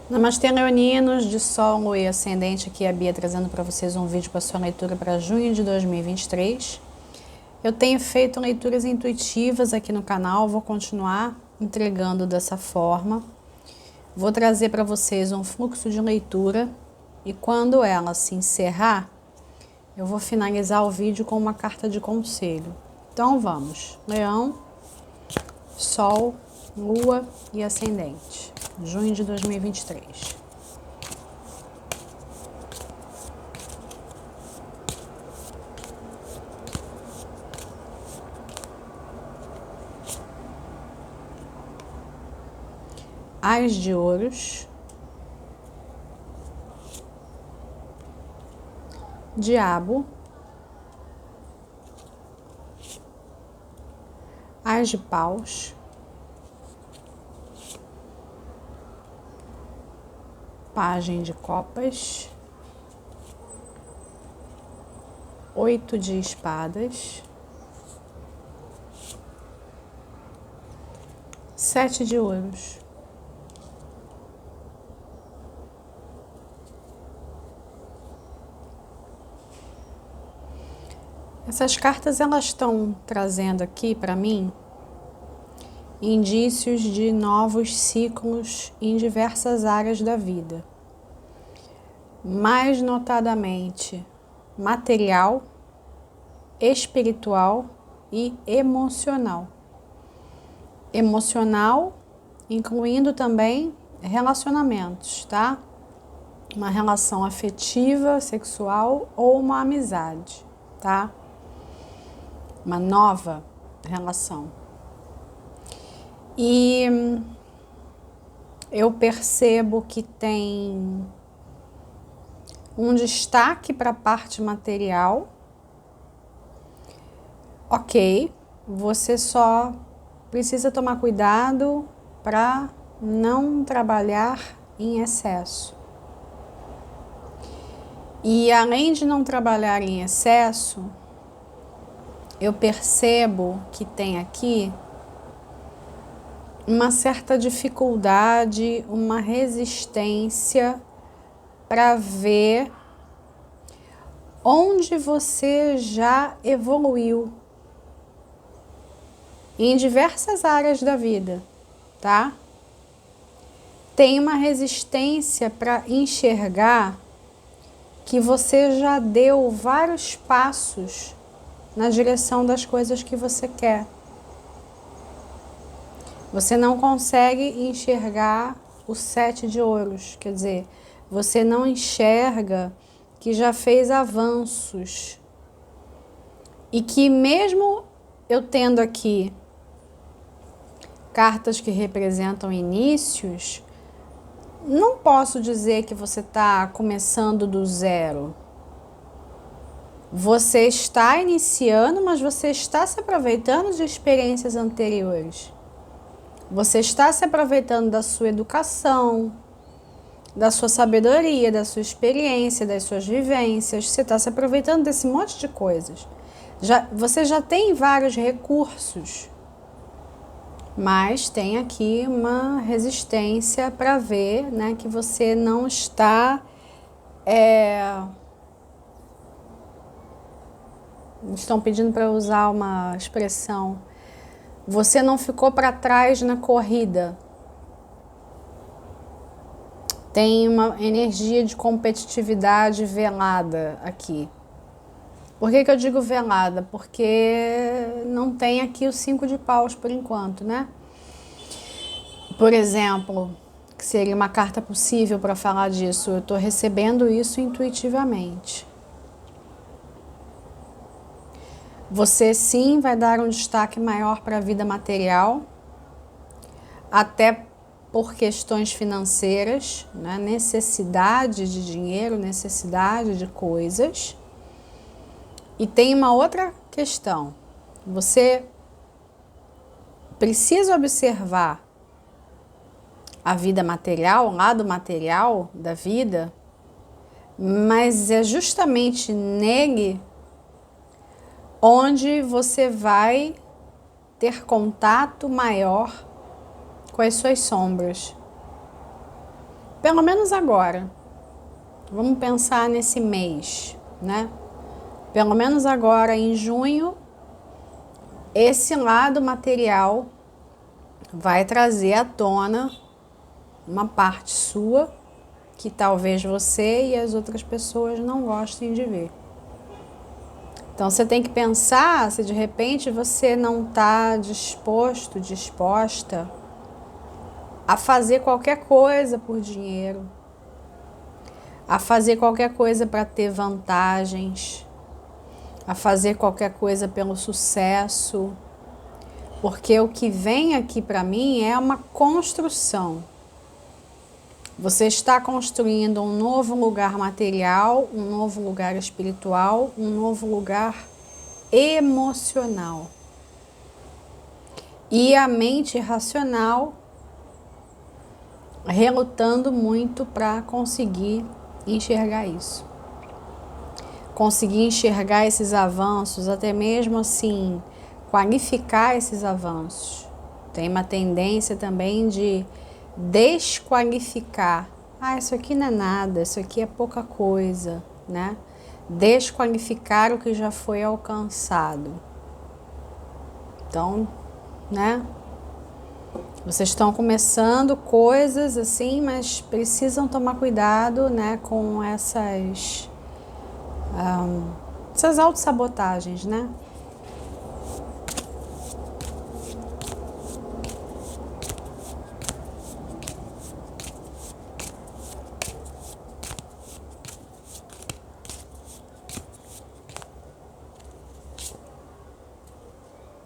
Namastê, leoninos de Sol e Ascendente, aqui é a Bia trazendo para vocês um vídeo para sua leitura para junho de 2023. Eu tenho feito leituras intuitivas aqui no canal, vou continuar entregando dessa forma. Vou trazer para vocês um fluxo de leitura e quando ela se encerrar, eu vou finalizar o vídeo com uma carta de conselho. Então vamos, Leão, Sol, Lua e Ascendente, junho de 2023. Ás de ouros, Diabo, Ás de paus, Pagem de copas, 8 de espadas, 7 de ouros. Essas cartas elas estão trazendo aqui para mim indícios de novos ciclos em diversas áreas da vida, mais notadamente material, espiritual e emocional. Emocional, incluindo também relacionamentos, tá? Uma relação afetiva, sexual ou uma amizade, tá? Uma nova relação. E eu percebo que tem um destaque para a parte material. Ok, você só precisa tomar cuidado para não trabalhar em excesso. E além de não trabalhar em excesso, eu percebo que tem aqui uma certa dificuldade, uma resistência para ver onde você já evoluiu em diversas áreas da vida, tá? Tem uma resistência para enxergar que você já deu vários passos na direção das coisas que você quer. Você não consegue enxergar o 7 de ouros, quer dizer, você não enxerga que já fez avanços e que mesmo eu tendo aqui cartas que representam inícios, não posso dizer que você está começando do zero. Você está iniciando, mas você está se aproveitando de experiências anteriores. Você está se aproveitando da sua educação, da sua sabedoria, da sua experiência, das suas vivências. Você está se aproveitando desse monte de coisas. Você já tem vários recursos, mas tem aqui uma resistência para ver, né, que você não está... Estão pedindo para usar uma expressão. Você não ficou para trás na corrida. Tem uma energia de competitividade velada aqui. Por que eu digo velada? Porque não tem aqui o 5 de paus por enquanto, né? Por exemplo, que seria uma carta possível para falar disso. Eu estou recebendo isso intuitivamente. Você sim vai dar um destaque maior para a vida material, até por questões financeiras, né? Necessidade de dinheiro, necessidade de coisas. E tem uma outra questão. Você precisa observar a vida material, o lado material da vida, mas é justamente nele onde você vai ter contato maior com as suas sombras. pelo menos agora, vamos pensar nesse mês, né? Pelo menos agora em junho, esse lado material vai trazer à tona uma parte sua que talvez você e as outras pessoas não gostem de ver. Então você tem que pensar se de repente você não está disposto, disposta a fazer qualquer coisa por dinheiro, a fazer qualquer coisa para ter vantagens, a fazer qualquer coisa pelo sucesso, porque o que vem aqui para mim é uma construção. Você está construindo um novo lugar material, um novo lugar espiritual, um novo lugar emocional. E a mente racional relutando muito para conseguir enxergar isso. Conseguir enxergar esses avanços, até mesmo assim, qualificar esses avanços. Tem uma tendência também de desqualificar. Ah, isso aqui não é nada, isso aqui é pouca coisa, né? Desqualificar o que já foi alcançado. Então, né? Vocês estão começando coisas assim, mas precisam tomar cuidado, né, com essas autossabotagens, né?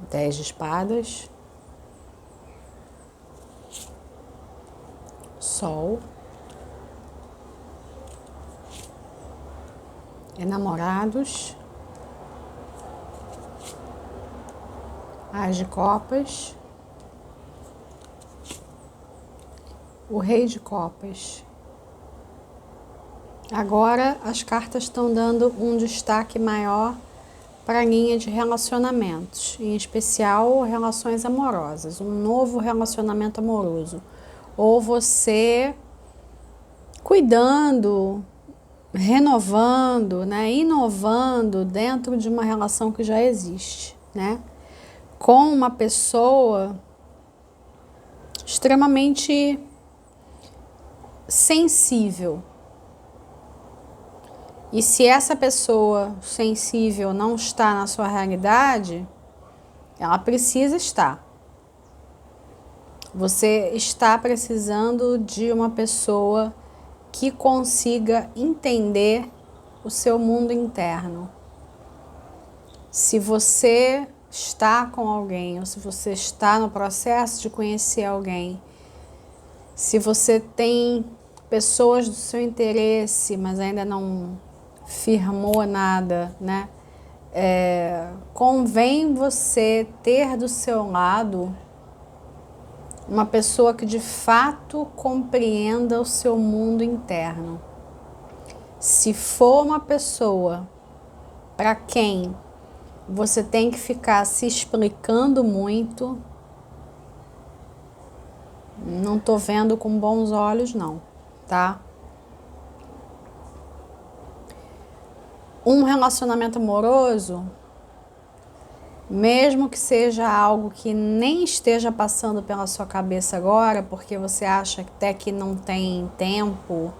Dez de espadas. Sol. Enamorados. As de copas. O rei de copas. Agora as cartas estão dando um destaque maior para a linha de relacionamentos, em especial relações amorosas, um novo relacionamento amoroso. Ou você cuidando, renovando, né, inovando dentro de uma relação que já existe, né, com uma pessoa extremamente sensível. E se essa pessoa sensível não está na sua realidade, ela precisa estar. Você está precisando de uma pessoa que consiga entender o seu mundo interno. Se você está com alguém, ou se você está no processo de conhecer alguém, se você tem pessoas do seu interesse, mas ainda não firmou nada, né? Convém você ter do seu lado uma pessoa que de fato compreenda o seu mundo interno. Se for uma pessoa para quem você tem que ficar se explicando muito, não tô vendo com bons olhos não, tá? Um relacionamento amoroso, mesmo que seja algo que nem esteja passando pela sua cabeça agora, porque você acha até que não tem tempo,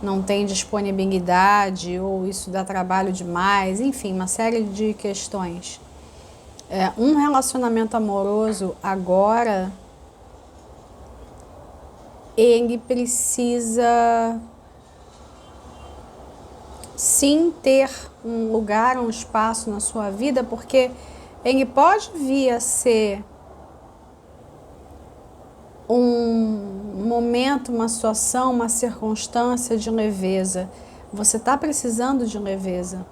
não tem disponibilidade, ou isso dá trabalho demais, enfim, uma série de questões. Um relacionamento amoroso agora, ele precisa sim ter um lugar, um espaço na sua vida, porque ele pode vir a ser um momento, uma situação, uma circunstância de leveza. Você está precisando de leveza.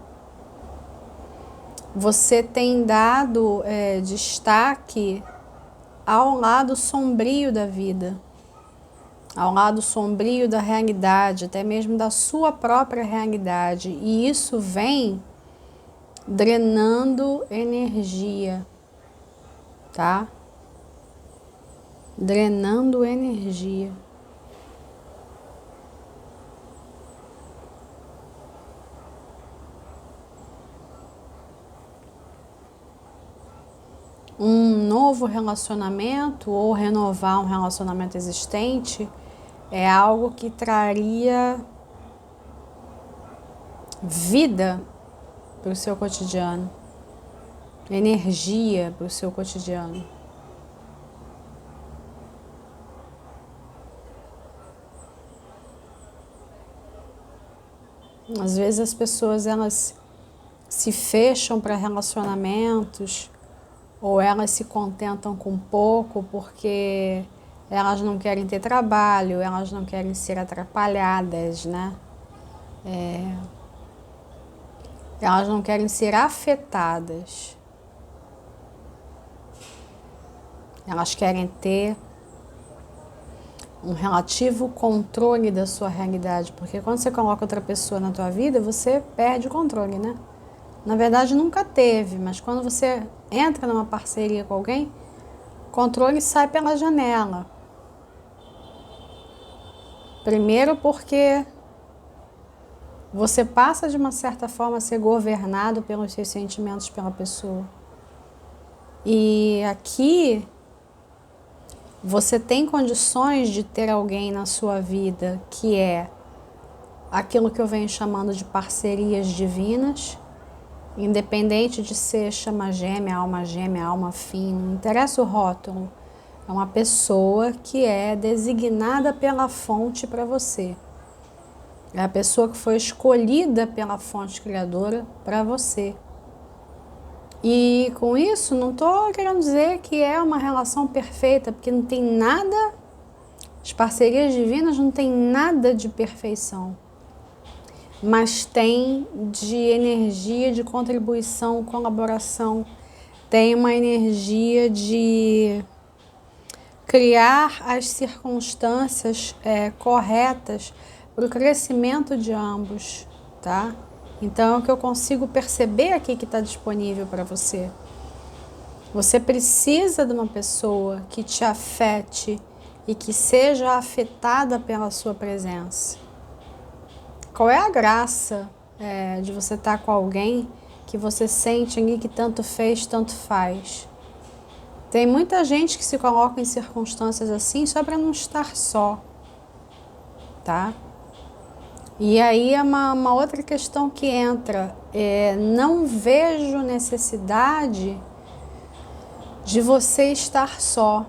Você tem dado destaque ao lado sombrio da vida, ao lado sombrio da realidade, até mesmo da sua própria realidade. E isso vem drenando energia, tá? Drenando energia. Um novo relacionamento ou renovar um relacionamento existente é algo que traria vida para o seu cotidiano, energia para o seu cotidiano. Às vezes as pessoas elas se fecham para relacionamentos ou elas se contentam com pouco porque elas não querem ter trabalho, elas não querem ser atrapalhadas, né? Elas não querem ser afetadas. Elas querem ter um relativo controle da sua realidade, porque quando você coloca outra pessoa na tua vida, você perde o controle, né? Na verdade nunca teve, mas quando você entra numa parceria com alguém, o controle sai pela janela. Primeiro porque você passa de uma certa forma a ser governado pelos seus sentimentos pela pessoa. E aqui você tem condições de ter alguém na sua vida que é aquilo que eu venho chamando de parcerias divinas, independente de ser chama gêmea, alma fim, não interessa o rótulo. É uma pessoa que é designada pela fonte para você. É a pessoa que foi escolhida pela fonte criadora para você. E com isso não estou querendo dizer que é uma relação perfeita, porque não tem nada, as parcerias divinas não tem nada de perfeição, mas tem de energia de contribuição, colaboração, tem uma energia de criar as circunstâncias corretas para o crescimento de ambos, tá? Então é o que eu consigo perceber aqui que está disponível para você. Você precisa de uma pessoa que te afete e que seja afetada pela sua presença. Qual é a graça de você estar com alguém que você sente ali que tanto fez, tanto faz? Tem muita gente que se coloca em circunstâncias assim só para não estar só, tá? E aí é uma outra questão que entra. Não vejo necessidade de você estar só.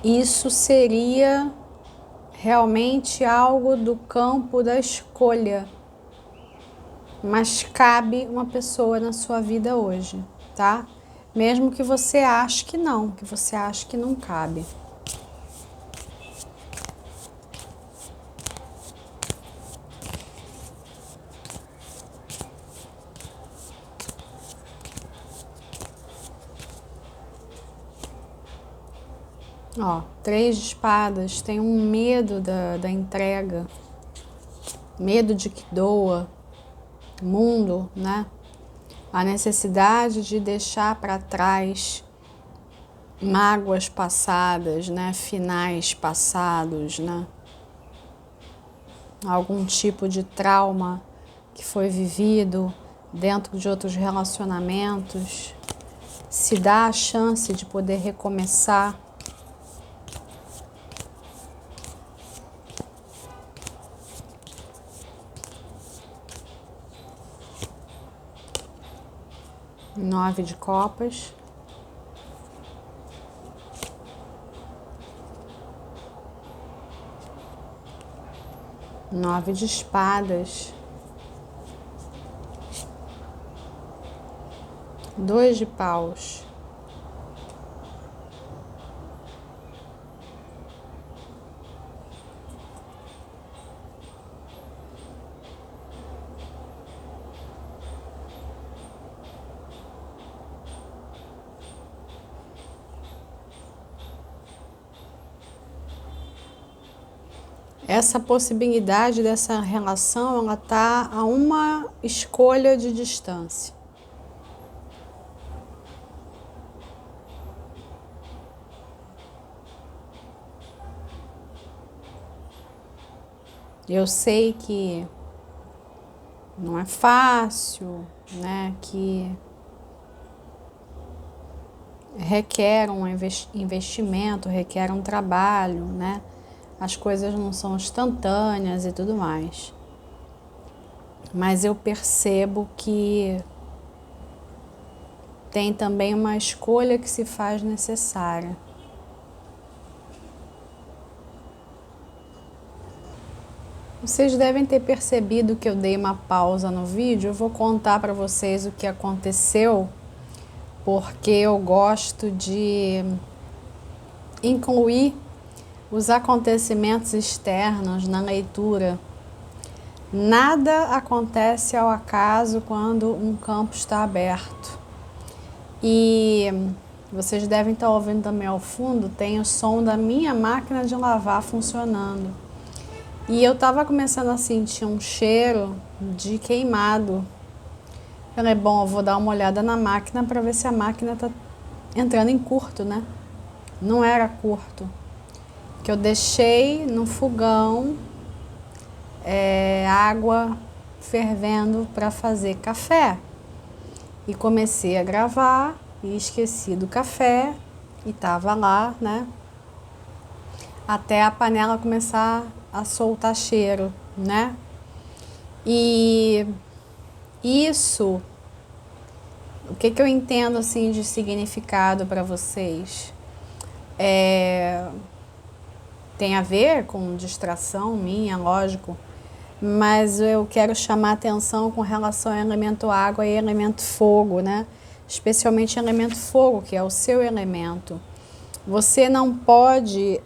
Isso seria realmente algo do campo da escolha. Mas cabe uma pessoa na sua vida hoje, tá? Mesmo que você ache que não, que você ache que não cabe. Ó, 3 de espadas, tem um medo da entrega, medo de que doa, mundo, né? A necessidade de deixar para trás mágoas passadas, né? Finais passados, né? Algum tipo de trauma que foi vivido dentro de outros relacionamentos, se dá a chance de poder recomeçar. Nove de copas. Nove de espadas. 2 de paus. Essa possibilidade dessa relação, ela está a uma escolha de distância. Eu sei que não é fácil, né? Que requer um investimento, requer um trabalho, né? As coisas não são instantâneas e tudo mais. Mas eu percebo que tem também uma escolha que se faz necessária. Vocês devem ter percebido que eu dei uma pausa no vídeo. Eu vou contar para vocês o que aconteceu, porque eu gosto de incluir os acontecimentos externos na leitura. Nada acontece ao acaso quando um campo está aberto. E vocês devem estar ouvindo também ao fundo, tem o som da minha máquina de lavar funcionando. E eu estava começando a sentir um cheiro de queimado. Falei, bom, eu vou dar uma olhada na máquina para ver se a máquina está entrando em curto, né? Não era curto. Que eu deixei no fogão água fervendo para fazer café. E comecei a gravar e esqueci do café e tava lá, né? Até a panela começar a soltar cheiro, né? E isso, o que eu entendo assim de significado para vocês? Tem a ver com distração minha, lógico, mas eu quero chamar atenção com relação ao elemento água e elemento fogo, né? Especialmente elemento fogo, que é o seu elemento. Você não pode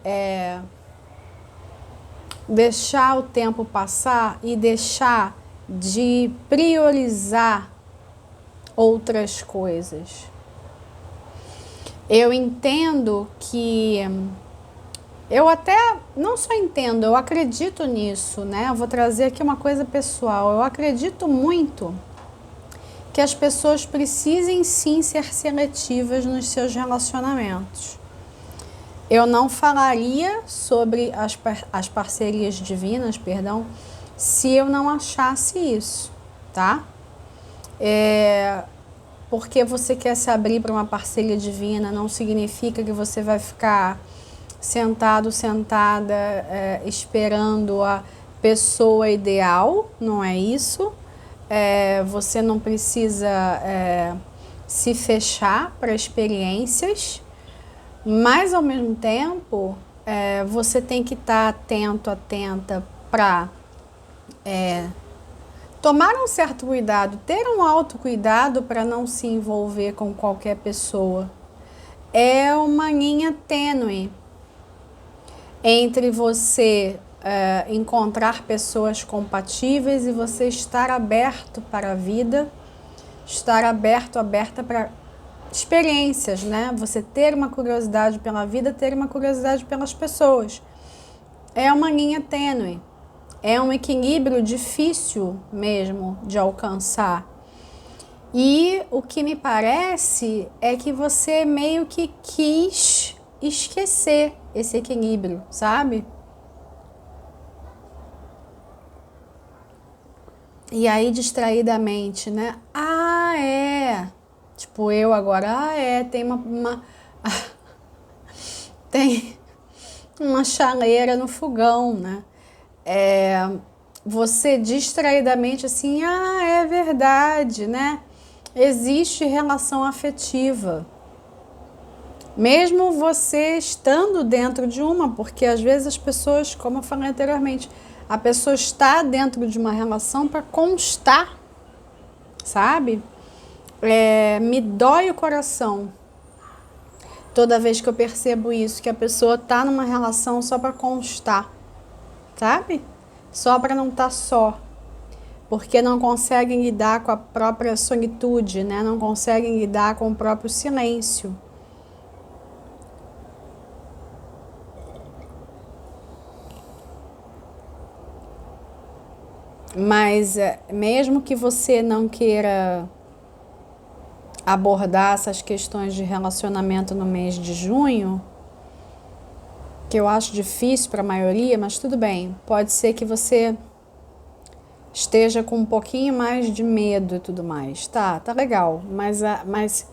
deixar o tempo passar e deixar de priorizar outras coisas. Eu entendo que... Eu até não só entendo, eu acredito nisso, né? Eu vou trazer aqui uma coisa pessoal. Eu acredito muito que as pessoas precisem sim ser seletivas nos seus relacionamentos. Eu não falaria sobre as parcerias divinas, se eu não achasse isso, tá? Porque você quer se abrir para uma parceria divina, não significa que você vai ficar sentado, sentada, esperando a pessoa ideal, não é isso. Você não precisa se fechar para experiências, mas ao mesmo tempo você tem que estar atento, atenta para tomar um certo cuidado, ter um autocuidado para não se envolver com qualquer pessoa. É uma linha tênue entre você encontrar pessoas compatíveis e você estar aberto para a vida, estar aberta para experiências, né? Você ter uma curiosidade pela vida, ter uma curiosidade pelas pessoas. É uma linha tênue, é um equilíbrio difícil mesmo de alcançar. E o que me parece é que você meio que quis esquecer esse equilíbrio, sabe? E aí, distraidamente, né? Tipo, eu agora, tem tem uma chaleira no fogão, né? Você distraidamente assim, é verdade, né? Existe relação afetiva. Mesmo você estando dentro de uma, porque às vezes as pessoas, como eu falei anteriormente, a pessoa está dentro de uma relação para constar, sabe? Me dói o coração toda vez que eu percebo isso, que a pessoa está numa relação só para constar, sabe? Só para não estar só, porque não conseguem lidar com a própria solitude, né? Não conseguem lidar com o próprio silêncio. Mas mesmo que você não queira abordar essas questões de relacionamento no mês de junho, que eu acho difícil para a maioria, mas tudo bem, pode ser que você esteja com um pouquinho mais de medo e tudo mais. Tá legal, mas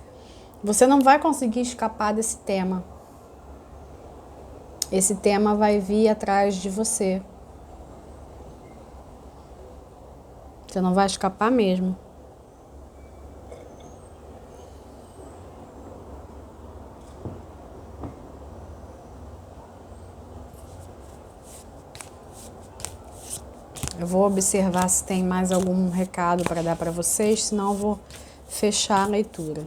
Você não vai conseguir escapar desse tema. Esse tema vai vir atrás de você. Você não vai escapar mesmo. Eu vou observar se tem mais algum recado para dar para vocês, senão eu vou fechar a leitura.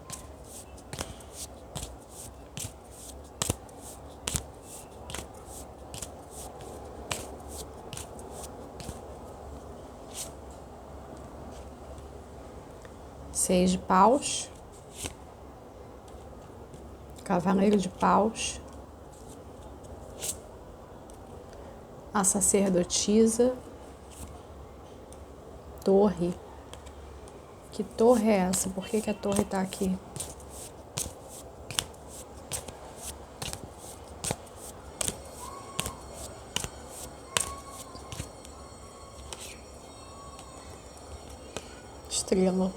Seis de paus, cavaleiro de paus, a sacerdotisa, torre. Que torre é essa? Por que a torre tá aqui? Estrela.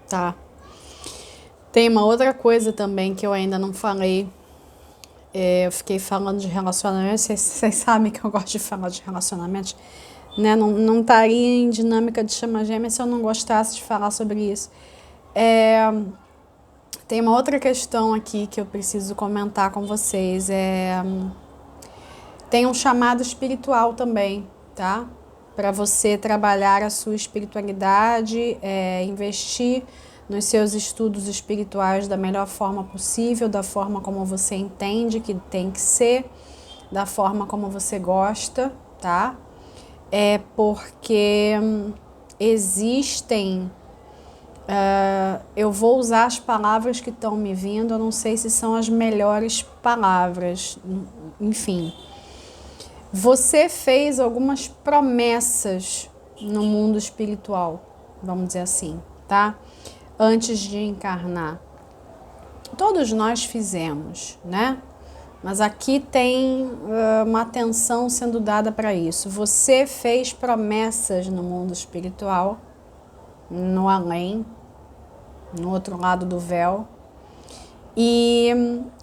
Tá. Tem uma outra coisa também que eu ainda não falei. Eu fiquei falando de relacionamento. Vocês sabem que eu gosto de falar de relacionamentos, né? Não estaria em dinâmica de chama gêmea se eu não gostasse de falar sobre isso. Tem uma outra questão aqui que eu preciso comentar com vocês. Tem um chamado espiritual também, tá? Para você trabalhar a sua espiritualidade, investir nos seus estudos espirituais da melhor forma possível, da forma como você entende que tem que ser, da forma como você gosta, tá? Porque existem... eu vou usar as palavras que estão me vindo, eu não sei se são as melhores palavras, enfim... Você fez algumas promessas no mundo espiritual, vamos dizer assim, tá? Antes de encarnar. Todos nós fizemos, né? Mas aqui tem uma atenção sendo dada para isso. Você fez promessas no mundo espiritual, no além, no outro lado do véu, e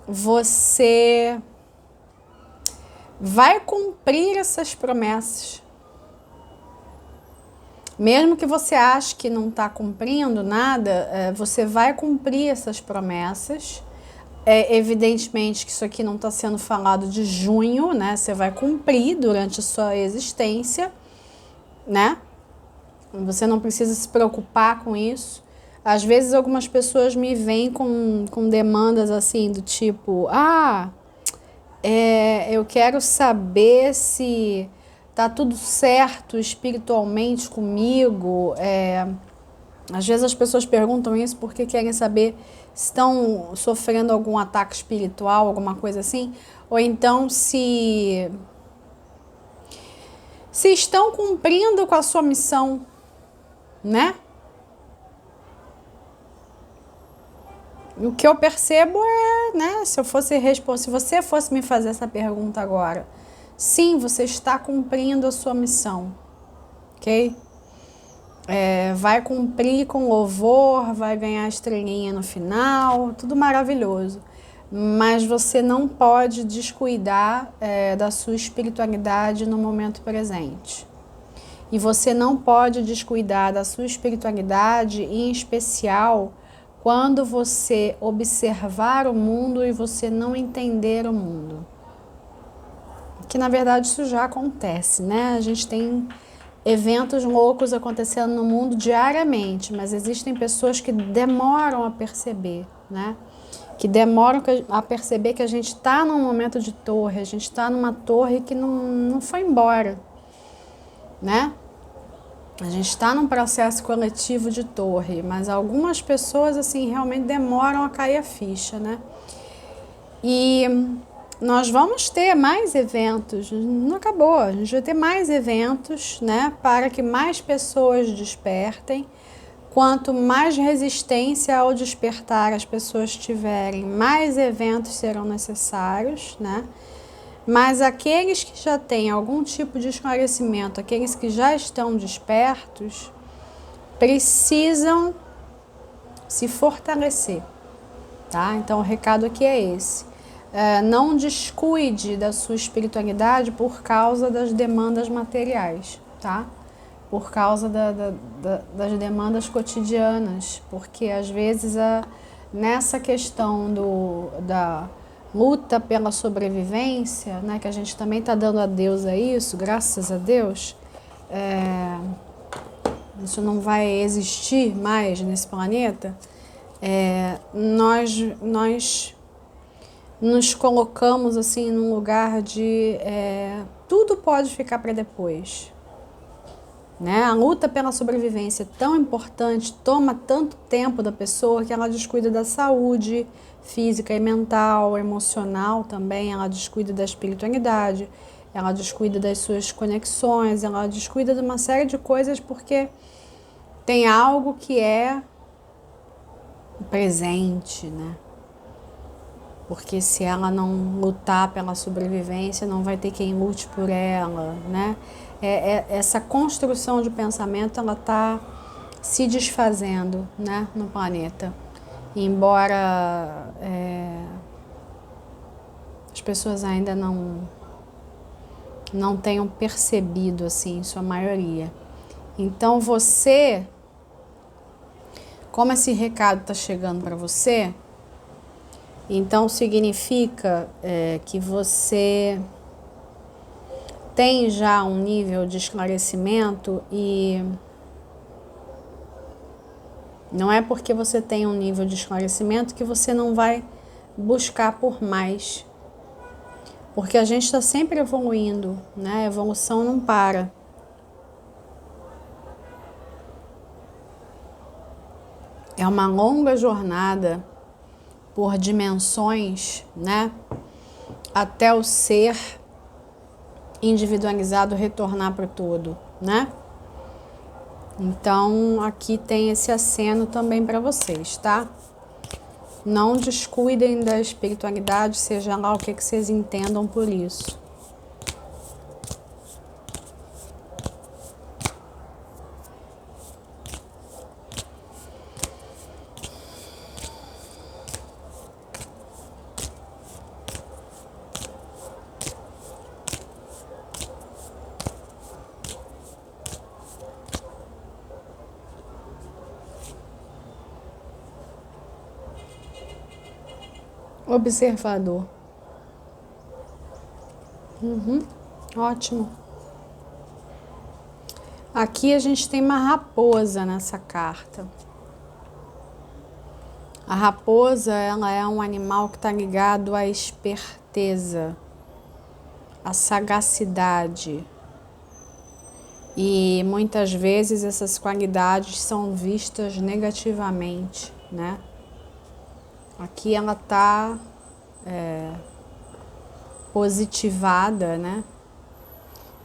você vai cumprir essas promessas. Mesmo que você ache que não está cumprindo nada, você vai cumprir essas promessas. Evidentemente que isso aqui não está sendo falado de junho, né? Você vai cumprir durante a sua existência, né? Você não precisa se preocupar com isso. Às vezes algumas pessoas me vêm com demandas assim, do tipo... eu quero saber se tá tudo certo espiritualmente comigo. Às vezes as pessoas perguntam isso porque querem saber se estão sofrendo algum ataque espiritual, alguma coisa assim, ou então se estão cumprindo com a sua missão, né? O que eu percebo né, se você fosse me fazer essa pergunta agora, sim, você está cumprindo a sua missão, ok? Vai cumprir com louvor, vai ganhar estrelinha no final, tudo maravilhoso. Mas você não pode descuidar da sua espiritualidade no momento presente. E você não pode descuidar da sua espiritualidade, em especial quando você observar o mundo e você não entender o mundo. Que na verdade isso já acontece, né? A gente tem eventos loucos acontecendo no mundo diariamente, mas existem pessoas que demoram a perceber, né? Que demoram a perceber que a gente está num momento de torre, a gente está numa torre que não foi embora, né? A gente está num processo coletivo de torre, mas algumas pessoas assim realmente demoram a cair a ficha, né? E nós vamos ter mais eventos, não acabou, a gente vai ter mais eventos, né? Para que mais pessoas despertem. Quanto mais resistência ao despertar as pessoas tiverem, mais eventos serão necessários, né? Mas aqueles que já têm algum tipo de esclarecimento, aqueles que já estão despertos, precisam se fortalecer, tá? Então o recado aqui é esse. Não descuide da sua espiritualidade por causa das demandas materiais, tá? Por causa das demandas cotidianas, porque às vezes nessa questão da luta pela sobrevivência, né, que a gente também está dando adeus a isso, graças a Deus, isso não vai existir mais nesse planeta, nós nos colocamos assim num lugar de tudo pode ficar para depois. Né? A luta pela sobrevivência é tão importante, toma tanto tempo da pessoa que ela descuida da saúde física e mental, emocional também, ela descuida da espiritualidade, ela descuida das suas conexões, ela descuida de uma série de coisas porque tem algo que é presente, né? Porque se ela não lutar pela sobrevivência, não vai ter quem lute por ela, né? Essa construção de pensamento, ela está se desfazendo, né, no planeta. Embora as pessoas ainda não tenham percebido, assim, em sua maioria. Então você, como esse recado está chegando para você, então significa que você tem já um nível de esclarecimento e não é porque você tem um nível de esclarecimento que você não vai buscar por mais. Porque a gente está sempre evoluindo, né? A evolução não para. É uma longa jornada por dimensões, né? Até o ser individualizado retornar para o todo, né? Então aqui tem esse aceno também para vocês, tá? Não descuidem da espiritualidade, seja lá o que vocês entendam por isso. Observador. Ótimo. Aqui a gente tem uma raposa nessa carta. A raposa, ela é um animal que está ligado à esperteza, à sagacidade. E muitas vezes essas qualidades são vistas negativamente, né? Aqui ela está positivada, né?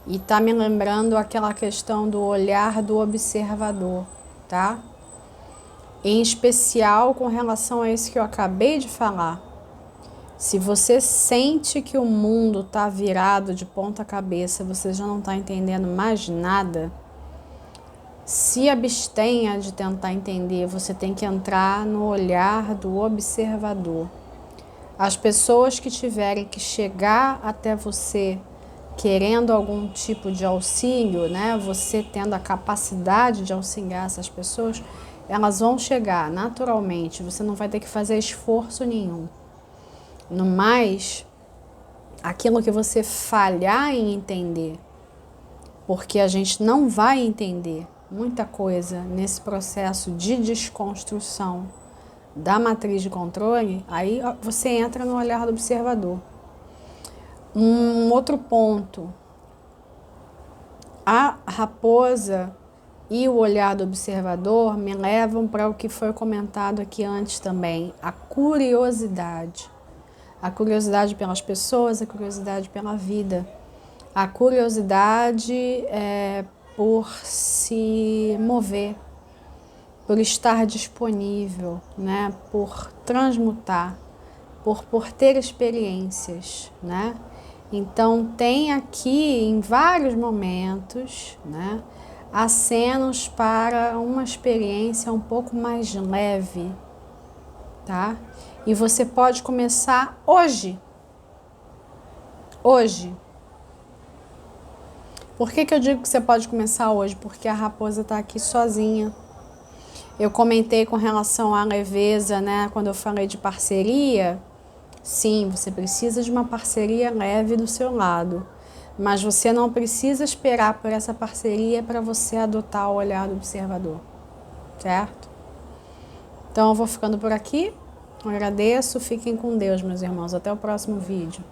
E tá me lembrando aquela questão do olhar do observador, tá? Em especial com relação a isso que eu acabei de falar. Se você sente que o mundo tá virado de ponta cabeça, você já não tá entendendo mais nada, se abstenha de tentar entender, você tem que entrar no olhar do observador. As pessoas que tiverem que chegar até você querendo algum tipo de auxílio, né? Você tendo a capacidade de auxiliar essas pessoas, elas vão chegar naturalmente, você não vai ter que fazer esforço nenhum. No mais, aquilo que você falhar em entender, porque a gente não vai entender muita coisa nesse processo de desconstrução da matriz de controle, aí você entra no olhar do observador. Um outro ponto, a raposa e o olhar do observador me levam para o que foi comentado aqui antes também, a curiosidade. A curiosidade pelas pessoas, a curiosidade pela vida. A curiosidade por se mover, por estar disponível, né? Por transmutar, por ter experiências, né? Então tem aqui em vários momentos, né, acenos para uma experiência um pouco mais leve, tá? E você pode começar hoje. Hoje. Por que eu digo que você pode começar hoje? Porque a raposa está aqui sozinha. Eu comentei com relação à leveza, né? Quando eu falei de parceria, sim, você precisa de uma parceria leve do seu lado. Mas você não precisa esperar por essa parceria para você adotar o olhar do observador, certo? Então eu vou ficando por aqui. Eu agradeço. Fiquem com Deus, meus irmãos. Até o próximo vídeo.